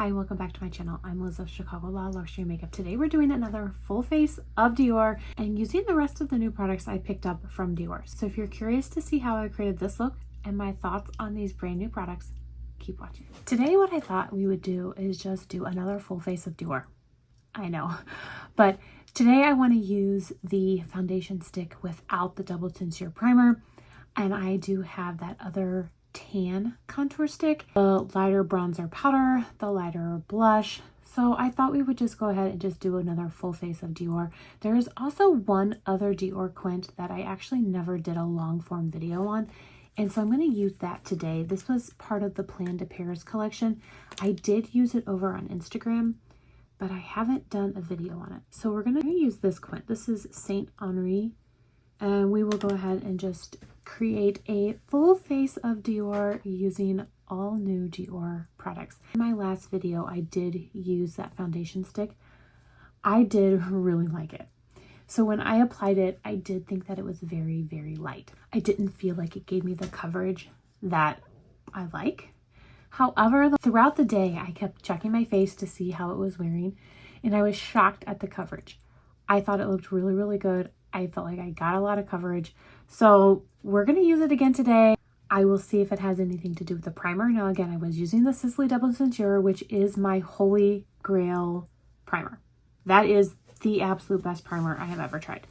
Hi, welcome back to my channel. I'm Liz of Chicago Law Luxury Makeup. Today we're doing another full face of Dior and using the rest of the new products I picked up from Dior. So if you're curious to see how I created this look and my thoughts on these brand new products, keep watching. Today what I thought we would do is just do another full face of Dior. I know, but today I want to use the foundation stick without the double tint primer, and I do have that other tan contour stick, the lighter bronzer powder, the lighter blush. So I thought we would just go ahead and just do another full face of Dior. There is also one other Dior quint that I actually never did a long form video on, and so I'm going to use that today. This was part of the Plan de Paris collection. I did use it over on Instagram, but I haven't done a video on it. So we're going to use this quint. This is Saint-Honore, and we will go ahead and just create a full face of Dior using all new Dior products. In my last video, I did use that foundation stick. I did really like it. So when I applied it, I did think that it was very, very light. I didn't feel like it gave me the coverage that I like. However, throughout the day, I kept checking my face to see how it was wearing, and I was shocked at the coverage. I thought it looked really, really good. I felt like I got a lot of coverage. So we're going to use it again today. I will see if it has anything to do with the primer. Now, again, I was using the Sisley Double Tinture, which is my holy grail primer. That is the absolute best primer I have ever tried.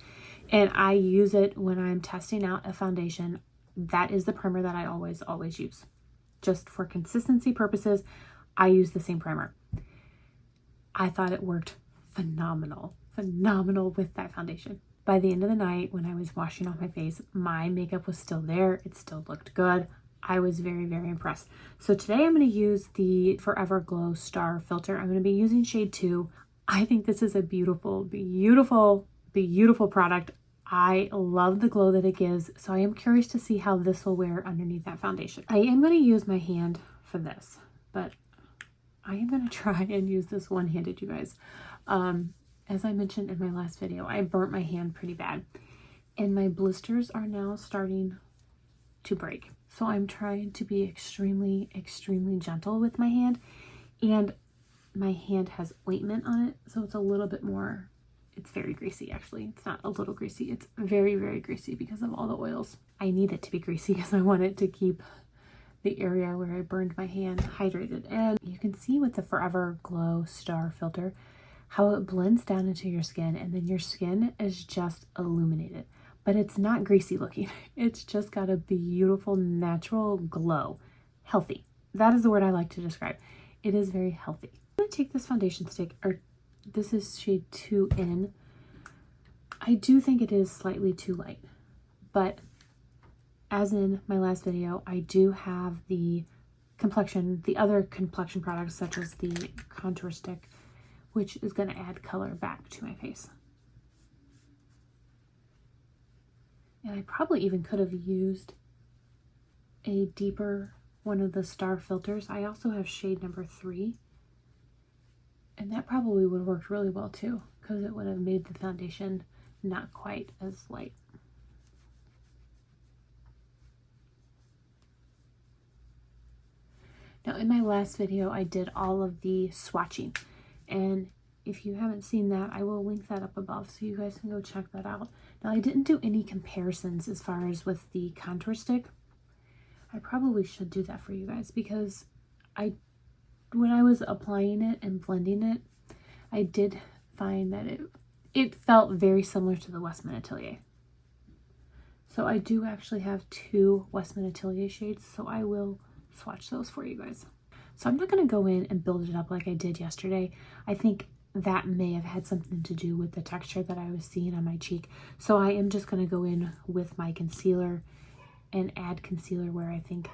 And I use it when I'm testing out a foundation. That is the primer that I always use. Just for consistency purposes, I use the same primer. I thought it worked phenomenal with that foundation. By the end of the night, when I was washing off my face, my makeup was still there. It still looked good. I was very, very impressed. So today I'm going to use the Forever Glow Star Filter. I'm going to be using shade 2. I think this is a beautiful, beautiful, beautiful product. I love the glow that it gives. So I am curious to see how this will wear underneath that foundation. I am going to use my hand for this, but I am going to try and use this one-handed, you guys. As I mentioned in my last video, I burnt my hand pretty bad, and my blisters are now starting to break. So I'm trying to be extremely, extremely gentle with my hand, and my hand has ointment on it, so it's a little bit more, it's very greasy actually. It's not a little greasy, it's very, very greasy because of all the oils. I need it to be greasy because I want it to keep the area where I burned my hand hydrated. And you can see with the Forever Glow Star Filter how it blends down into your skin, and then your skin is just illuminated, but it's not greasy looking. It's just got a beautiful natural glow. Healthy. That is the word I like to describe. It is very healthy. I'm going to take this foundation stick, or this is shade 2 in. I do think it is slightly too light, but as in my last video, I do have the other complexion products such as the contour stick, which is going to add color back to my face. And I probably even could have used a deeper one of the star filters. I also have shade number 3, and that probably would have worked really well too, because it would have made the foundation not quite as light. Now, in my last video, I did all of the swatching, and if you haven't seen that, I will link that up above so you guys can go check that out. Now, I didn't do any comparisons as far as with the contour stick. I probably should do that for you guys, because when I was applying it and blending it, I did find that it felt very similar to the Westman Atelier. So I do actually have 2 Westman Atelier shades, so I will swatch those for you guys. So I'm not going to go in and build it up like I did yesterday. I think that may have had something to do with the texture that I was seeing on my cheek. So I am just going to go in with my concealer and add concealer where I think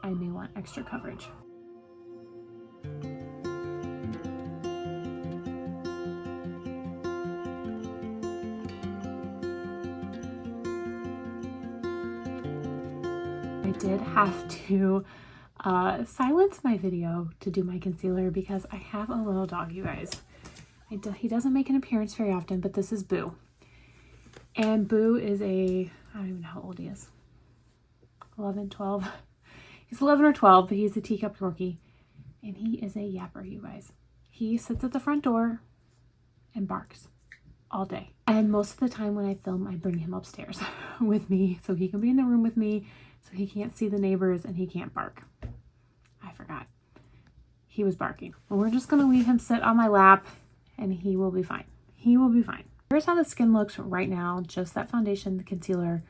I may want extra coverage. I did have to silence my video to do my concealer because I have a little dog, you guys. He doesn't make an appearance very often, but this is Boo. And Boo is I don't even know how old he is. 11, 12. He's 11 or 12, but he's a teacup Yorkie. And he is a yapper, you guys. He sits at the front door and barks all day. And most of the time when I film, I bring him upstairs with me so he can be in the room with me, so he can't see the neighbors and he can't bark. I forgot. He was barking. Well, we're just gonna leave him sit on my lap and he will be fine. He will be fine. Here's how the skin looks right now. Just that foundation, the concealer.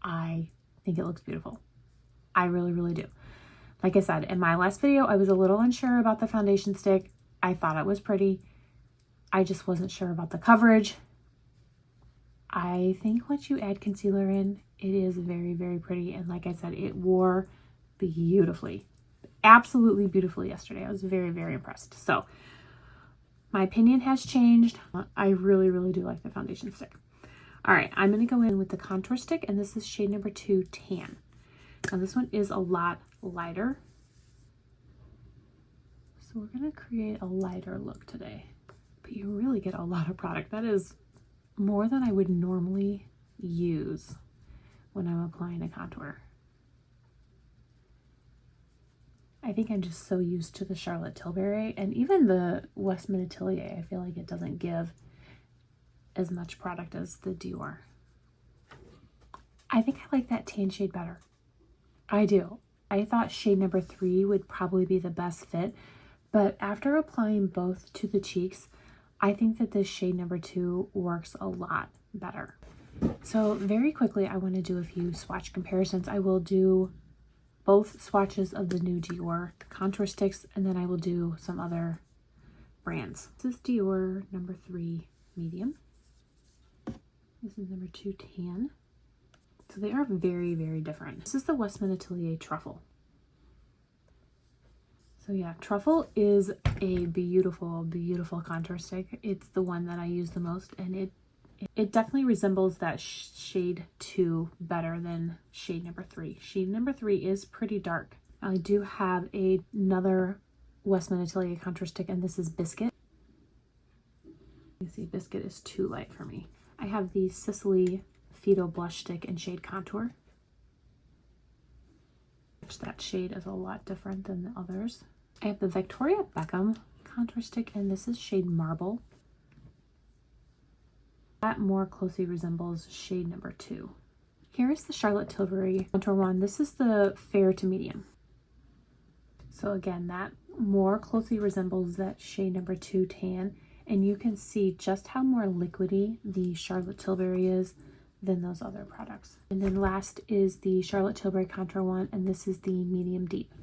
I think it looks beautiful. I really, really do. Like I said, in my last video, I was a little unsure about the foundation stick. I thought it was pretty. I just wasn't sure about the coverage. I think once you add concealer in, it is very, very pretty. And like I said, it wore beautifully. Absolutely beautifully yesterday. I was very, very impressed. So my opinion has changed. I really, really do like the foundation stick. All right, I'm going to go in with the contour stick, and this is shade number 2, Tan. Now this one is a lot lighter. So we're going to create a lighter look today. But you really get a lot of product. That is more than I would normally use when I'm applying a contour. I think I'm just so used to the Charlotte Tilbury, and even the Westman Atelier, I feel like it doesn't give as much product as the Dior. I think I like that tan shade better. I do. I thought shade number 3 would probably be the best fit, but after applying both to the cheeks, I think that this shade number 2 works a lot better. So very quickly, I want to do a few swatch comparisons. I will do both swatches of the new Dior contour sticks, and then I will do some other brands. This is Dior number 3 medium. This is number 2 tan. So they are very, very different. This is the Westman Atelier Truffle. So yeah, Truffle is a beautiful, beautiful contour stick. It's the one that I use the most, and it definitely resembles that shade 2 better than shade number 3. Shade number 3 is pretty dark. I do have another Westman Atelier contour stick, and this is Biscuit. You see, Biscuit is too light for me. I have the Sicily Fido blush stick in shade Contour. That shade is a lot different than the others. I have the Victoria Beckham contour stick, and this is shade Marble. That more closely resembles shade number 2. Here is the Charlotte Tilbury contour one. This is the fair to medium. So again, that more closely resembles that shade number 2 tan, and you can see just how more liquidy the Charlotte Tilbury is than those other products. And then last is the Charlotte Tilbury contour one, and this is the medium deep,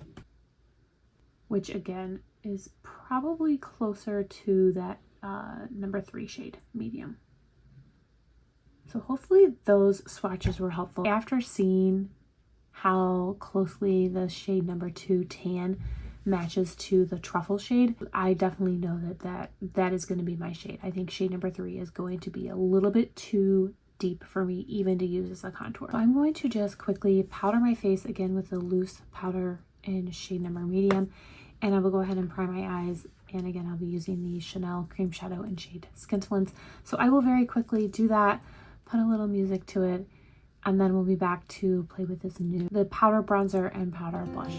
which again is probably closer to that number 3 shade medium. So hopefully those swatches were helpful. After seeing how closely the shade number 2 tan matches to the truffle shade, I definitely know that is going to be my shade. I think shade number 3 is going to be a little bit too deep for me even to use as a contour. So I'm going to just quickly powder my face again with the loose powder in shade number medium, and I will go ahead and prime my eyes, and again I'll be using the Chanel cream shadow in shade Skintalence. So I will very quickly do that, put a little music to it, and then we'll be back to play with the powder bronzer and powder blush.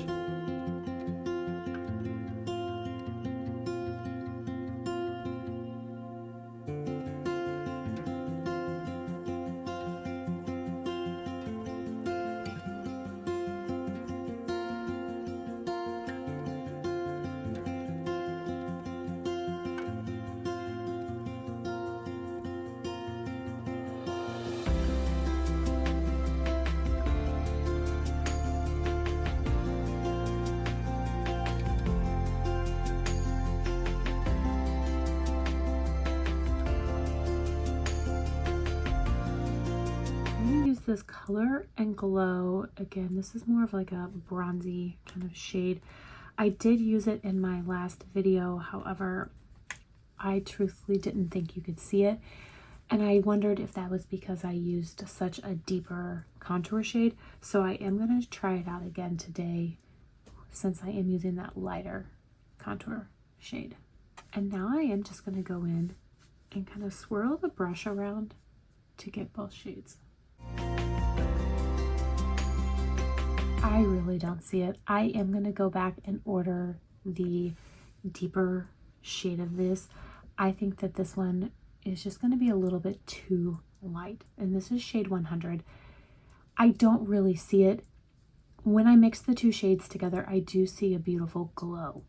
This Color and Glow again. This is more of like a bronzy kind of shade. I did use it in my last video, however I truthfully didn't think you could see it, and I wondered if that was because I used such a deeper contour shade. So I am going to try it out again today since I am using that lighter contour shade. And now I am just going to go in and kind of swirl the brush around to get both shades. I really don't see it. I am going to go back and order the deeper shade of this. I think that this one is just going to be a little bit too light, and this is shade 100. I don't really see it. When I mix the two shades together, I do see a beautiful glow.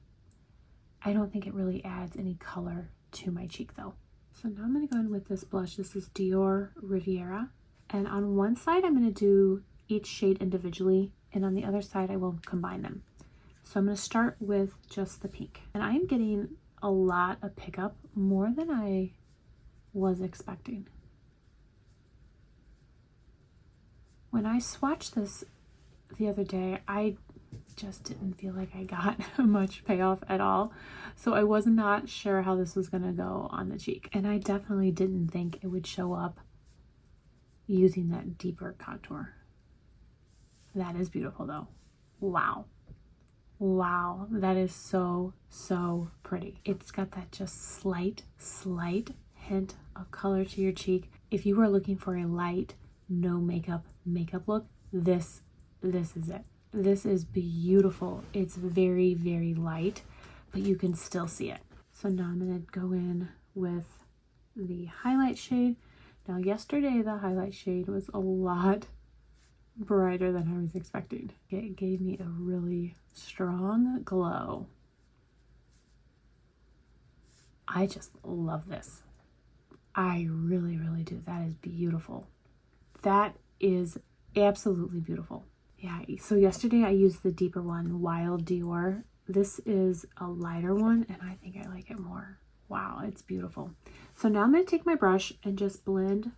I don't think it really adds any color to my cheek though. So now I'm going to go in with this blush. This is Dior Riviera. And on one side, I'm going to do each shade individually, and on the other side, I will combine them. So I'm going to start with just the pink. And I am getting a lot of pickup, more than I was expecting. When I swatched this the other day, I just didn't feel like I got much payoff at all. So I was not sure how this was going to go on the cheek. And I definitely didn't think it would show up using that deeper contour. That is beautiful though. Wow. Wow, that is so, so pretty. It's got that just slight hint of color to your cheek. If you were looking for a light, no makeup look, this is it. This is beautiful. It's very, very light, but you can still see it. So now I'm going to go in with the highlight shade. Now yesterday the highlight shade was a lot brighter than I was expecting. It gave me a really strong glow. I just love this. I really, really do. That is beautiful. That is absolutely beautiful. Yeah, so yesterday I used the deeper one, Wild Dior. This is a lighter one, and I think I like it more. Wow, it's beautiful. So now I'm going to take my brush and just blend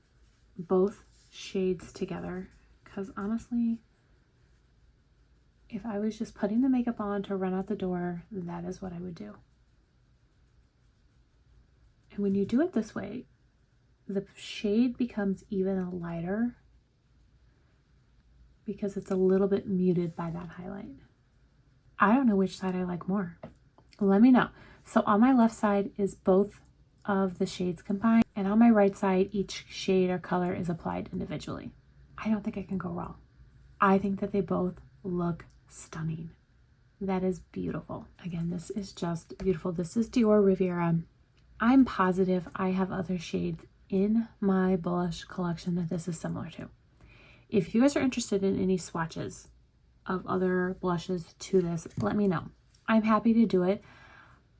both shades together, because honestly, if I was just putting the makeup on to run out the door, that is what I would do. And when you do it this way, the shade becomes even lighter because it's a little bit muted by that highlight. I don't know which side I like more. Let me know. So on my left side is both of the shades combined, and on my right side, each shade or color is applied individually. I don't think I can go wrong. I think that they both look stunning. That is beautiful. Again, this is just beautiful. This is Dior Riviera. I'm positive I have other shades in my blush collection that this is similar to. If you guys are interested in any swatches of other blushes to this, let me know. I'm happy to do it.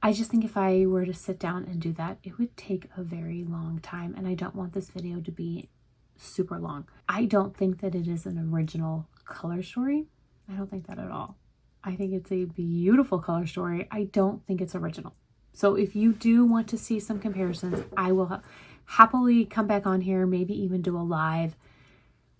I just think if I were to sit down and do that, it would take a very long time, and I don't want this video to be super long. I don't think that it is an original color story. I don't think that at all. I think it's a beautiful color story. I don't think it's original. So if you do want to see some comparisons, I will happily come back on here, maybe even do a live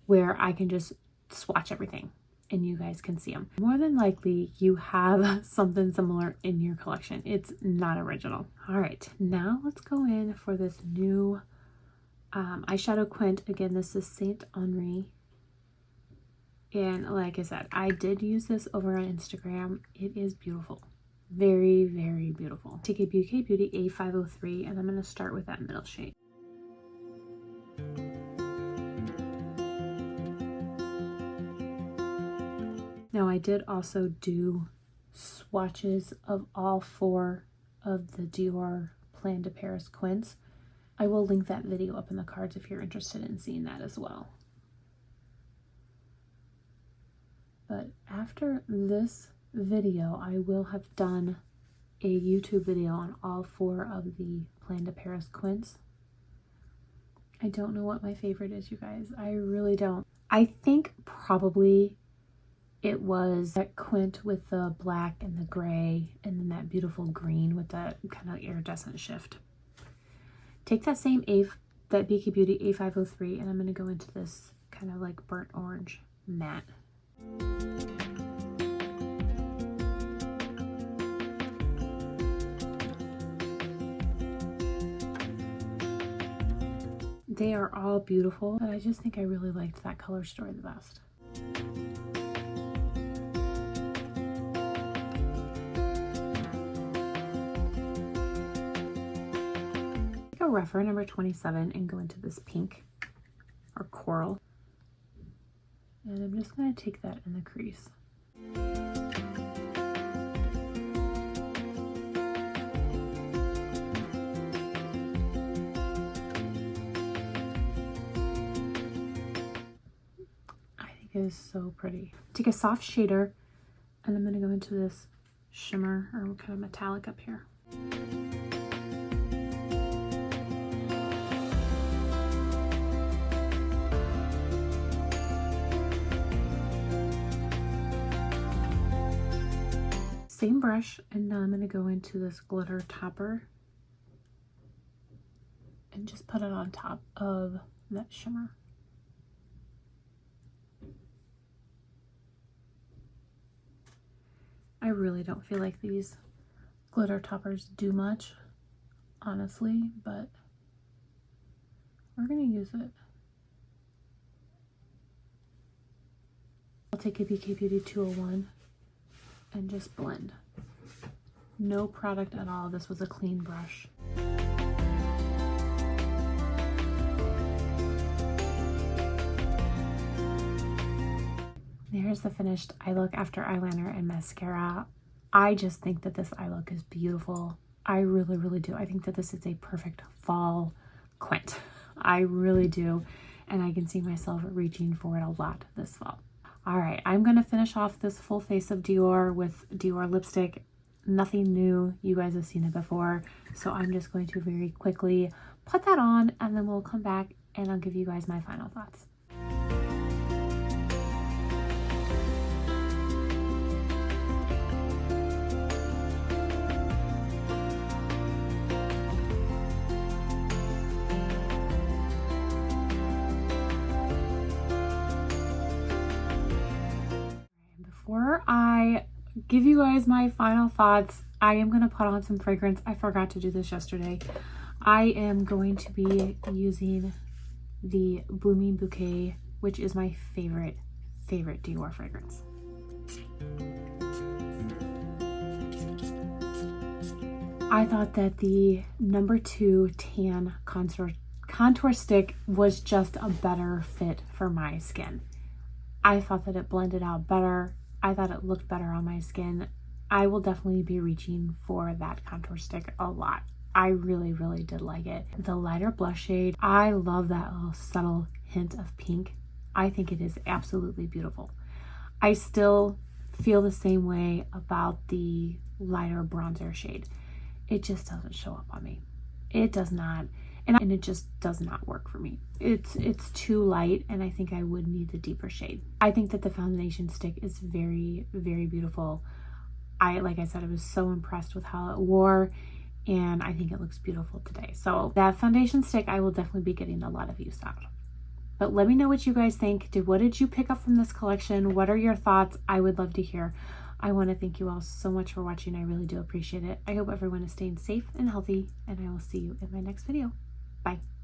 where I can just swatch everything and you guys can see them. More than likely, you have something similar in your collection. It's not original. All right, now let's go in for this new eyeshadow quint. Again, this is Saint-Honore. And like I said, I did use this over on Instagram. It is beautiful. Very, very beautiful. Take a BK Beauty A503, and I'm going to start with that middle shade. Now I did also do swatches of all 4 of the Dior Plan de Paris quints. I will link that video up in the cards if you're interested in seeing that as well. But after this video, I will have done a YouTube video on all 4 of the Plan de Paris quints. I don't know what my favorite is, you guys. I really don't. I think probably it was that quint with the black and the gray, and then that beautiful green with that kind of iridescent shift. Take that same that BK Beauty A503, and I'm going to go into this kind of like burnt orange matte. They are all beautiful, but I just think I really liked that color story the best. Take a rougher number 27 and go into this pink or coral. And I'm just going to take that in the crease. is so pretty. Take a soft shader, and I'm going to go into this shimmer or kind of metallic up here. Same brush, and now I'm going to go into this glitter topper and just put it on top of that shimmer. I really don't feel like these glitter toppers do much, honestly, but we're going to use it. I'll take a BK Beauty 201 and just blend. No product at all. This was a clean brush. There's the finished eye look after eyeliner and mascara. I just think that this eye look is beautiful. I really, really do. I think that this is a perfect fall quint. I really do. And I can see myself reaching for it a lot this fall. All right, I'm going to finish off this full face of Dior with Dior lipstick. Nothing new. You guys have seen it before. So I'm just going to very quickly put that on, and then we'll come back and I'll give you guys my final thoughts. Before I give you guys my final thoughts, I am going to put on some fragrance. I forgot to do this yesterday. I am going to be using the Blooming Bouquet, which is my favorite Dior fragrance. I thought that the number 2 tan contour stick was just a better fit for my skin. I thought that it blended out better. I thought it looked better on my skin. I will definitely be reaching for that contour stick a lot. I really, really did like it. The lighter blush shade, I love that little subtle hint of pink. I think it is absolutely beautiful. I still feel the same way about the lighter bronzer shade. It just doesn't show up on me. It does not. And it just does not work for me. It's too light, and I think I would need the deeper shade. I think that the foundation stick is very, very beautiful. Like I said, I was so impressed with how it wore, and I think it looks beautiful today. So that foundation stick, I will definitely be getting a lot of use out. But let me know what you guys think. What did you pick up from this collection? What are your thoughts? I would love to hear. I want to thank you all so much for watching. I really do appreciate it. I hope everyone is staying safe and healthy, and I will see you in my next video. Bye.